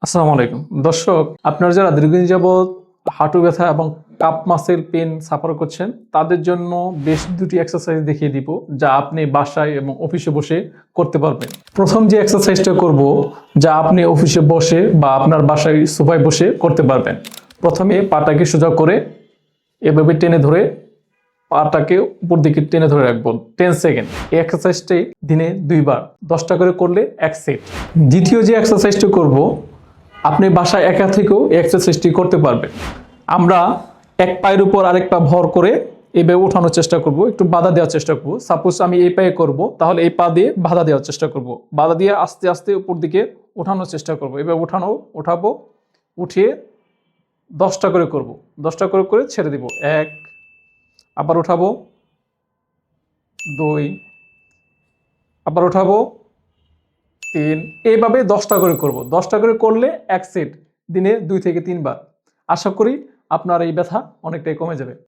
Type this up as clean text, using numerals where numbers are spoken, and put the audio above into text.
আসসালামু আলাইকুম দর্শক, আপনারা যারা দীর্ঘদিন যাবৎ হাঁটু ব্যথা এবং কাপ মাসেল পেন সাফার করছেন তাদের জন্য বেশ দুটি এক্সারসাইজ দেখিয়ে দিব, যা আপনি বাসায় এবং অফিসে বসে করতে পারবেন। প্রথম যে এক্সারসাইজটা করব, যা আপনি অফিসে বসে বা আপনার বাসায় সোফায় বসে করতে পারবেন। প্রথমে পাটাকে সোজা করে এভাবে টেনে ধরে পাটাকে উপর দিকে টেনে ধরে রাখবো 10 সেকেন্ড। এই এক্সারসাইজটি দিনে 2 বার 10টা করে করলে 1 সেট। দ্বিতীয় যে এক্সারসাইজটা করব, আপনি বাসায় একা থেকেও এই এক্সারসাইজটি করতে পারবেন। আমরা এক পায়ের উপর আরেক পা ভর করে এইভাবে ওঠানোর চেষ্টা করব, একটু বাধা দেওয়ার চেষ্টা করব। সাপোজ আমি এই পায়ে করব, তাহলে এই পা দিয়ে বাধা দেওয়ার চেষ্টা করব, বাধা দিয়ে আস্তে আস্তে উপর দিকে ওঠানোর চেষ্টা করব। এভাবে উঠাবো, উঠিয়ে 10টা করে করব, 10টা করে করে ছেড়ে দিব। 1, আবার উঠাবো 2, আবার উঠাবো 3, এইভাবে 10টা করে করব। 10টা করে করলে 1 সেট, দিনে 2 থেকে 3 বার। আশা করি আপনার এই ব্যথা অনেকটাই কমে যাবে।